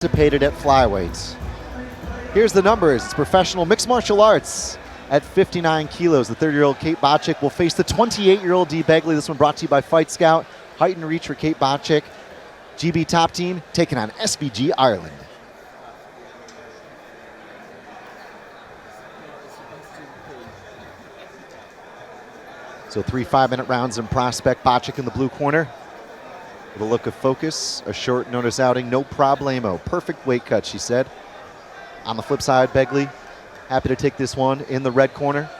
Participated at flyweights. Here's the numbers. It's professional mixed martial arts at 59 kilos. The 30-year-old Kate Bacik will face the 28-year-old Dee Begley. This one brought to you by Fight Scout. Height and reach for Kate Bacik. GB top team taking on SBG Ireland. So 3 5-minute rounds in prospect. Bacik in the blue corner. With a look of focus, a short notice outing, no problemo. Perfect weight cut, she said. On the flip side, Begley, happy to take this one in the red corner.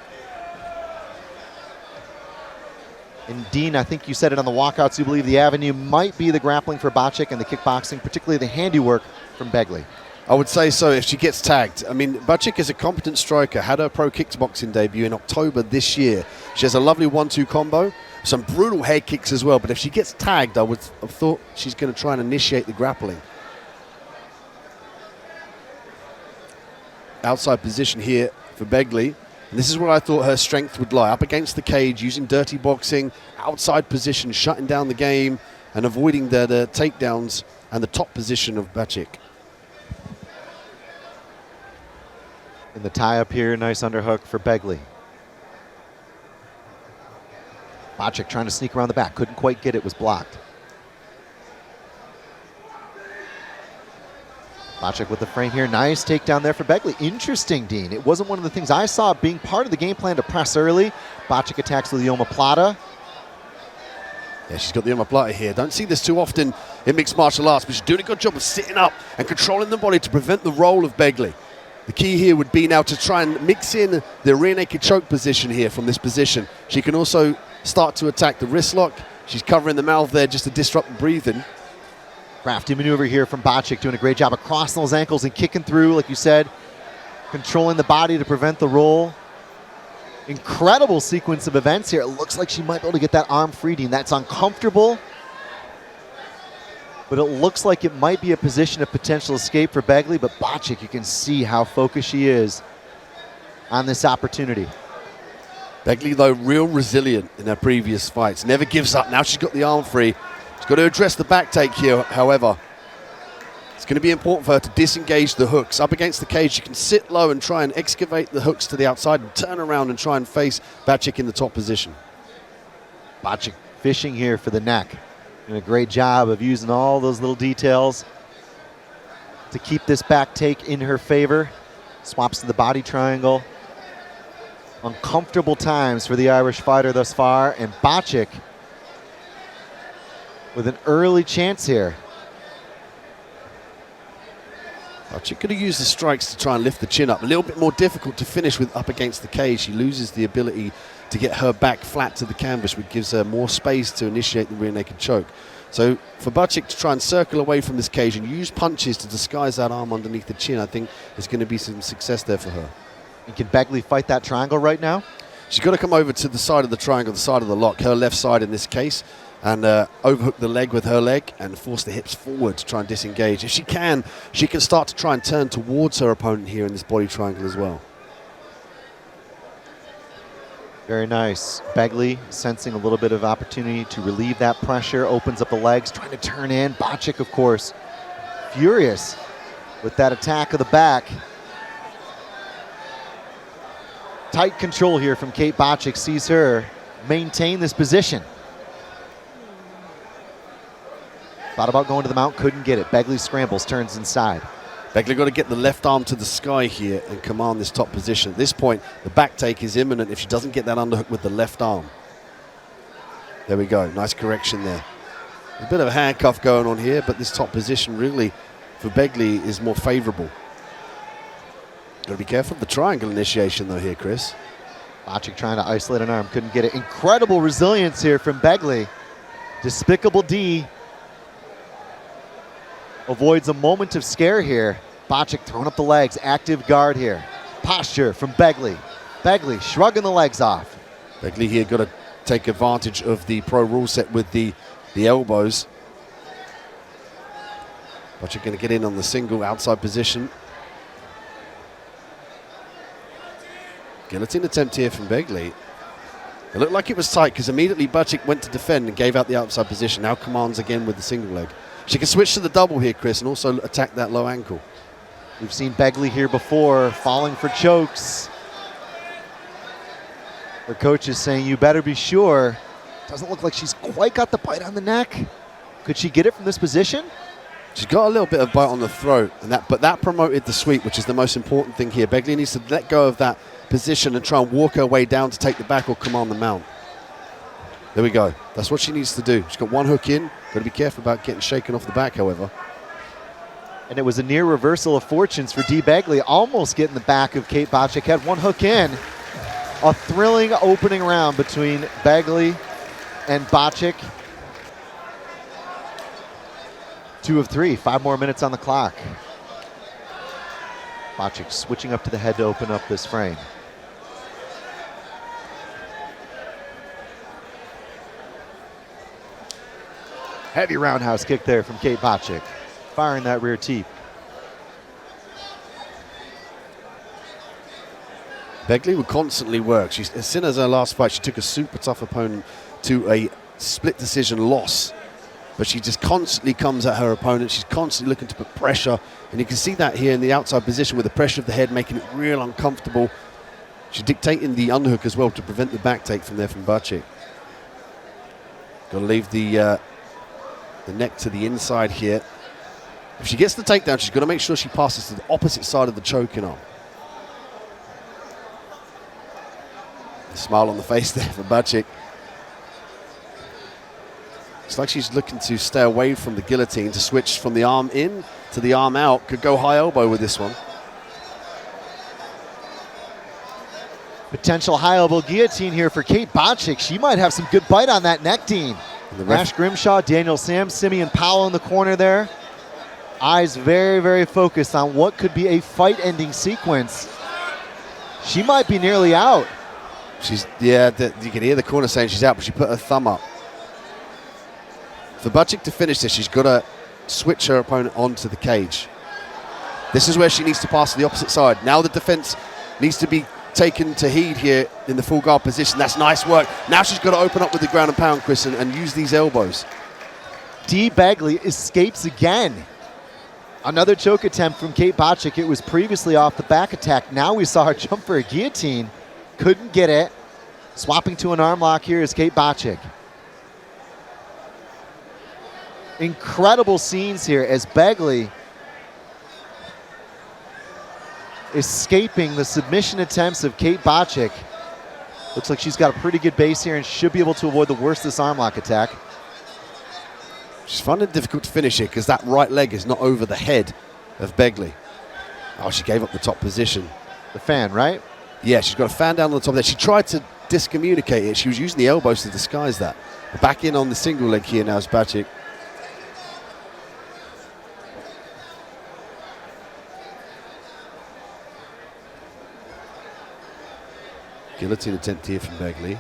And Dean, I think you said it on the walkouts, you believe the avenue might be the grappling for Bacik and the kickboxing, particularly the handiwork from Begley. I would say so if she gets tagged. I mean, Bacik is a competent striker, had her pro kickboxing debut in October this year. She has a lovely 1-2 combo, some brutal head kicks as well, but if she gets tagged, I would have thought she's going to try and initiate the grappling. Outside position here for Begley. And this is where I thought her strength would lie, up against the cage, using dirty boxing, outside position, shutting down the game, and avoiding the takedowns and the top position of Bacik. In the tie up here, nice underhook for Begley. Bacik trying to sneak around the back, couldn't quite get it, was blocked. Bacik with the frame here, nice takedown there for Begley. Interesting, Dean. It wasn't one of the things I saw being part of the game plan to press early. Bacik attacks with the omoplata. Yeah, she's got the omoplata here. Don't see this too often in mixed martial arts, but she's doing a good job of sitting up and controlling the body to prevent the roll of Begley. The key here would be now to try and mix in the rear naked choke position here from this position. She can also start to attack the wrist lock. She's covering the mouth there just to disrupt the breathing. Crafty maneuver here from Bacik, doing a great job of crossing those ankles and kicking through, like you said, controlling the body to prevent the roll. Incredible sequence of events here. It looks like she might be able to get that arm free, Dean. That's uncomfortable, but it looks like it might be a position of potential escape for Begley, but Bacik, you can see how focused she is on this opportunity. Begley, though, real resilient in her previous fights. Never gives up. Now she's got the arm free. She's got to address the back take here, however. It's going to be important for her to disengage the hooks. Up against the cage, she can sit low and try and excavate the hooks to the outside and turn around and try and face Bacik in the top position. Bacik fishing here for the neck. Doing a great job of using all those little details to keep this back take in her favor. Swaps to the body triangle. Uncomfortable times for the Irish fighter thus far, and Bacik with an early chance here. Bacik could have used the strikes to try and lift the chin up. A little bit more difficult to finish with up against the cage. She loses the ability to get her back flat to the canvas, which gives her more space to initiate the rear naked choke. So for Bacik to try and circle away from this cage and use punches to disguise that arm underneath the chin, I think there's going to be some success there for her. And can Begley fight that triangle right now? She's got to come over to the side of the triangle, the side of the lock, her left side in this case, and overhook the leg with her leg and force the hips forward to try and disengage. If she can start to try and turn towards her opponent here in this body triangle as well. Very nice. Begley sensing a little bit of opportunity to relieve that pressure, opens up the legs, trying to turn in. Bacik, of course, furious with that attack of the back. Tight control here from Kate Bacik, sees her maintain this position. Thought about going to the mount, couldn't get it. Begley scrambles, turns inside. Begley got to get the left arm to the sky here and command this top position. At this point, the back take is imminent if she doesn't get that underhook with the left arm. There we go, nice correction there. A bit of a handcuff going on here, but this top position really for Begley is more favorable. Got to be careful of the triangle initiation though here, Chris. Bacik trying to isolate an arm, couldn't get it. Incredible resilience here from Begley. Despicable D avoids a moment of scare here. Bacik throwing up the legs, active guard here. Posture from Begley. Begley shrugging the legs off. Begley here got to take advantage of the pro rule set with the elbows. Bacik going to get in on the single outside position. Guillotine attempt here from Begley. It looked like it was tight because immediately Bacik went to defend and gave out the outside position. Now commands again with the single leg. She can switch to the double here, Chris, and also attack that low ankle. We've seen Begley here before, falling for chokes. Her coach is saying, you better be sure. Doesn't look like she's quite got the bite on the neck. Could she get it from this position? She's got a little bit of bite on the throat, but that promoted the sweep, which is the most important thing here. Begley needs to let go of that position and try and walk her way down to take the back or command the mount. There we go. That's what she needs to do. She's got one hook in. Got to be careful about getting shaken off the back, however. And it was a near reversal of fortunes for Dee Begley, almost getting the back of Kate Bacik. Had one hook in. A thrilling opening round between Begley and Bacik. 2 of 3, 5 more minutes on the clock. Bacik switching up to the head to open up this frame. Heavy roundhouse kick there from Kate Bacik, firing that rear teep. Begley would constantly work. As soon as her last fight, she took a super tough opponent to a split decision loss. But she just constantly comes at her opponent. She's constantly looking to put pressure. And you can see that here in the outside position with the pressure of the head, making it real uncomfortable. She's dictating the underhook as well to prevent the back take from there from Bacik. Got to leave the neck to the inside here. If she gets the takedown, she's got to make sure she passes to the opposite side of the choking arm. A smile on the face there for Bacik. It's like she's looking to stay away from the guillotine, to switch from the arm in to the arm out. Could go high elbow with this one. Potential high elbow guillotine here for Kate Bacik. She might have some good bite on that neck, Dean. Ash Grimshaw, Daniel Sam, Simeon Powell in the corner there. Eyes very, very focused on what could be a fight-ending sequence. She might be nearly out. You can hear the corner saying she's out, but she put her thumb up. For Bacik to finish this, she's got to switch her opponent onto the cage. This is where she needs to pass to the opposite side. Now the defense needs to be taken to heed here in the full guard position. That's nice work. Now she's got to open up with the ground and pound, Chris, and use these elbows. Dee Begley escapes again. Another choke attempt from Kate Bacik. It was previously off the back attack. Now we saw her jump for a guillotine. Couldn't get it. Swapping to an arm lock here is Kate Bacik. Incredible scenes here as Begley escaping the submission attempts of Kate Bacik. Looks like she's got a pretty good base here and should be able to avoid the worst of this arm lock attack. She's finding it difficult to finish it because that right leg is not over the head of Begley. Oh, she gave up the top position. The fan, right? Yeah, she's got a fan down on the top there. She tried to discommunicate it. She was using the elbows to disguise that. Back in on the single leg here now is Bacik. Guillotine attempt here from Begley.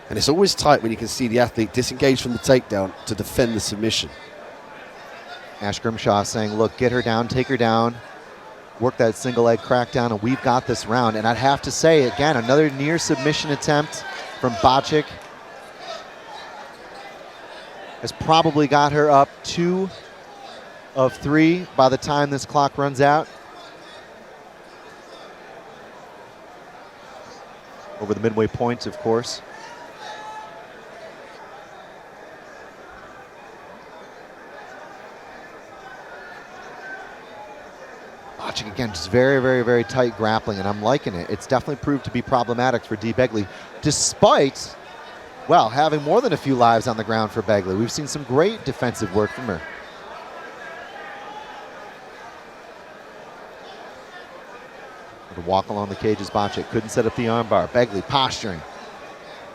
And it's always tight when you can see the athlete disengage from the takedown to defend the submission. Ash Grimshaw saying, look, get her down, take her down, work that single leg crackdown, and we've got this round. And I'd have to say, again, another near submission attempt from Bacik has probably got her up 2 of 3 by the time this clock runs out. Over the midway point, of course. Bacik again, just very, very, very tight grappling, and I'm liking it. It's definitely proved to be problematic for Dee Begley, despite, well, having more than a few lives on the ground for Begley. We've seen some great defensive work from her. The walk along the cage is Bacik. Couldn't set up the armbar. Begley posturing.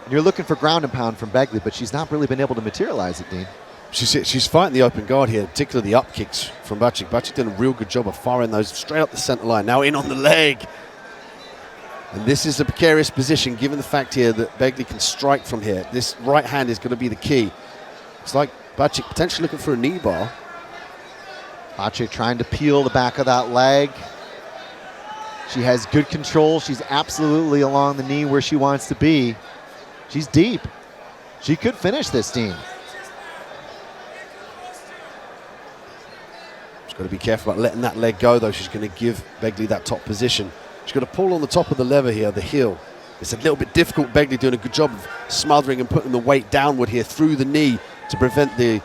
And you're looking for ground and pound from Begley, but she's not really been able to materialize it, Dean. She's fighting the open guard here, particularly the up kicks from Bacik. Bacik did a real good job of firing those straight up the center line. Now in on the leg. And this is a precarious position given the fact here that Begley can strike from here. This right hand is going to be the key. It's like Bacik potentially looking for a knee bar. Bacik trying to peel the back of that leg. She has good control. She's absolutely along the knee where she wants to be. She's deep. She could finish this, Dean. She's got to be careful about letting that leg go, though. She's going to give Begley that top position. She's got to pull on the top of the lever here, the heel. It's a little bit difficult. Begley doing a good job of smothering and putting the weight downward here through the knee to prevent the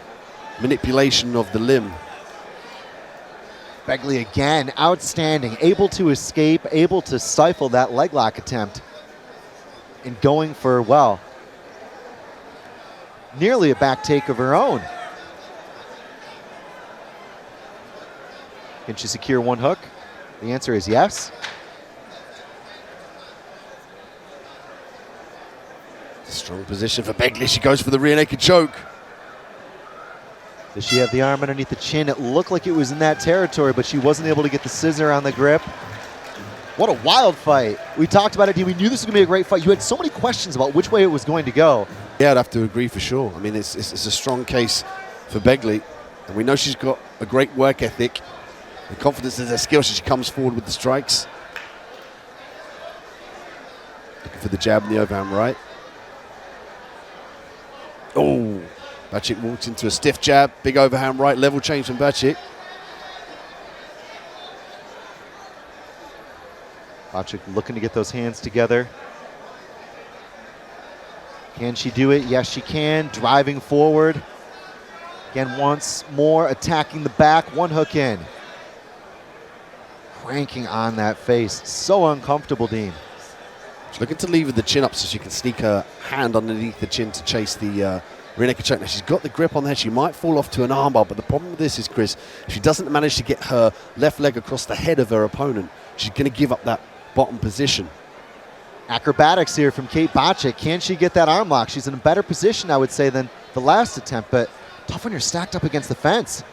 manipulation of the limb. Begley again, outstanding, able to escape, able to stifle that leg lock attempt, and going for, well, nearly a back take of her own. Can she secure one hook? The answer is yes. Strong position for Begley. She goes for the rear naked choke. Does she have the arm underneath the chin? It looked like it was in that territory, but she wasn't able to get the scissor on the grip. What a wild fight. We talked about it, Dee. We knew this was going to be a great fight. You had so many questions about which way it was going to go. Yeah, I'd have to agree for sure. I mean, it's a strong case for Begley. And we know she's got a great work ethic. The confidence in her skill, she comes forward with the strikes. Looking for the jab and the overhand right. Oh, Bacik walks into a stiff jab, big overhand right, level change from Bacik. Bacik looking to get those hands together. Can she do it? Yes, she can. Driving forward. Again, once more, attacking the back, one hook in. Cranking on that face. So uncomfortable, Dean. She's looking to leave with the chin up so she can sneak her hand underneath the chin to chase the rear naked choke. Now she's got the grip on the head. She might fall off to an armbar, but the problem with this is, Chris, if she doesn't manage to get her left leg across the head of her opponent, she's going to give up that bottom position. Acrobatics here from Kate Bacik. Can she get that arm lock? She's in a better position, I would say, than the last attempt, but tough when you're stacked up against the fence.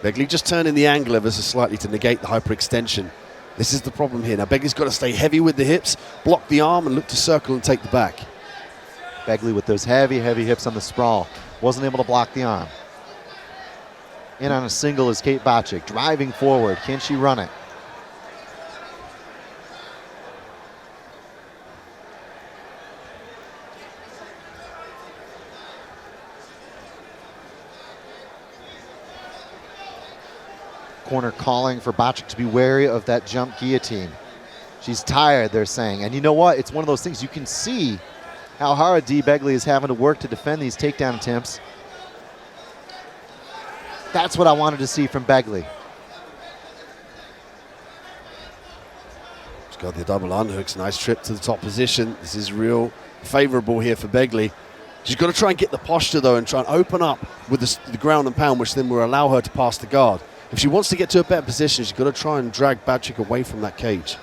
Begley just turning the angle ever so slightly to negate the hyperextension. This is the problem here. Now Begley's got to stay heavy with the hips, block the arm, and look to circle and take the back. Begley with those heavy, heavy hips on the sprawl. Wasn't able to block the arm. In on a single is Kate Bacik. Driving forward. Can she run it? Corner calling for Bacik to be wary of that jump guillotine. She's tired, they're saying. And you know what? It's one of those things you can see how hard Dee Begley is having to work to defend these takedown attempts. That's what I wanted to see from Begley. She's got the double underhooks. Nice trip to the top position. This is real favorable here for Begley. She's got to try and get the posture, though, and try and open up with the ground and pound, which then will allow her to pass the guard. If she wants to get to a better position, she's got to try and drag Bacik away from that cage.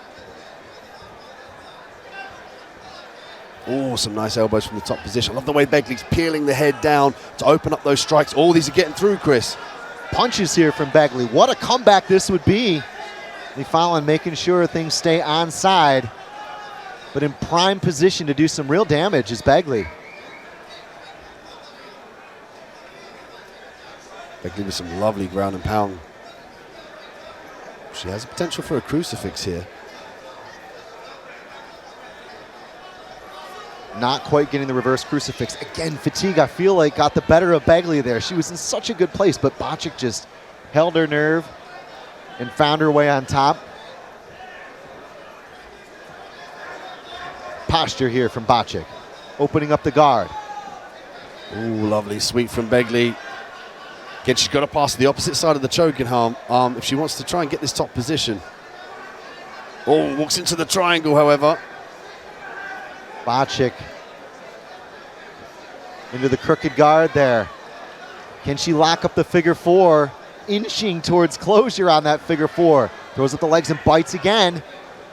Oh, some nice elbows from the top position. I love the way Begley's peeling the head down to open up those strikes. All these are getting through, Chris. Punches here from Begley. What a comeback this would be. Lee Fallon making sure things stay onside, but in prime position to do some real damage is Begley. Begley with some lovely ground and pound. She has a potential for a crucifix here. Not quite getting the reverse crucifix. Again, fatigue, I feel like, got the better of Begley there. She was in such a good place, but Bacik just held her nerve and found her way on top. Posture here from Bacik, opening up the guard. Ooh, lovely sweep from Begley. Again, she's got to pass the opposite side of the choking arm if she wants to try and get this top position. Oh, walks into the triangle, however. Bacik into the crooked guard there. Can she lock up the figure four? Inching towards closure on that figure four. Throws up the legs and bites again.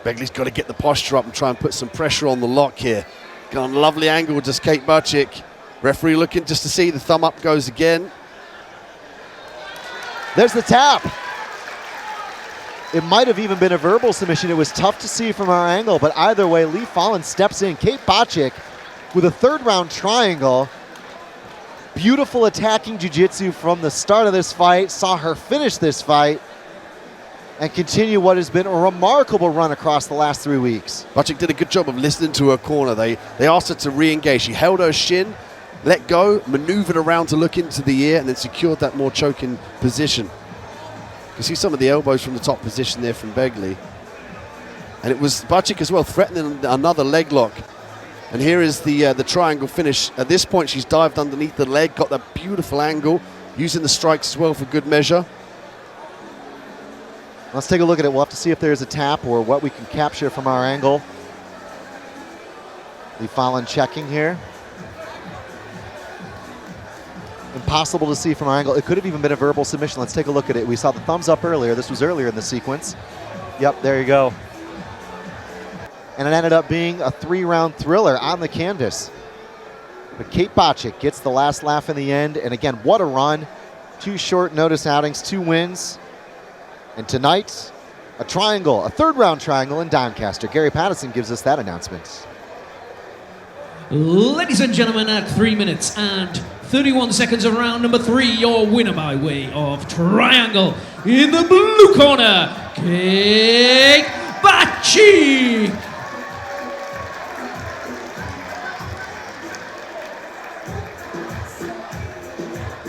Begley's got to get the posture up and try and put some pressure on the lock here. Got a lovely angle, just Kate Bacik. Referee looking just to see the thumb up goes again. There's the tap. It might have even been a verbal submission. It was tough to see from our angle, but either way, Lee Fallon steps in. Kate Bacik with a third round triangle. Beautiful attacking jiu-jitsu from the start of this fight. Saw her finish this fight and continue what has been a remarkable run across the last 3 weeks. Bacik did a good job of listening to her corner. They asked her to re-engage. She held her shin, let go, maneuvered around to look into the ear, and then secured that more choking position. You see some of the elbows from the top position there from Begley. And it was Bacik as well threatening another leg lock. And here is the triangle finish. At this point, she's dived underneath the leg, got that beautiful angle, using the strikes as well for good measure. Let's take a look at it. We'll have to see if there's a tap or what we can capture from our angle. The Fallon checking here. Impossible to see from our angle. It could have even been a verbal submission. Let's take a look at it. We saw the thumbs up earlier. This was earlier in the sequence. Yep, there you go. And it ended up being a 3-round thriller on the canvas. But Kate Bacik gets the last laugh in the end. And again, what a run. 2 short notice outings, 2 wins. And tonight, a triangle, a 3rd-round triangle in Doncaster. Gary Pattison gives us that announcement. Ladies and gentlemen, at 3 minutes and 31 seconds of round number 3, your winner by way of triangle in the blue corner, Kate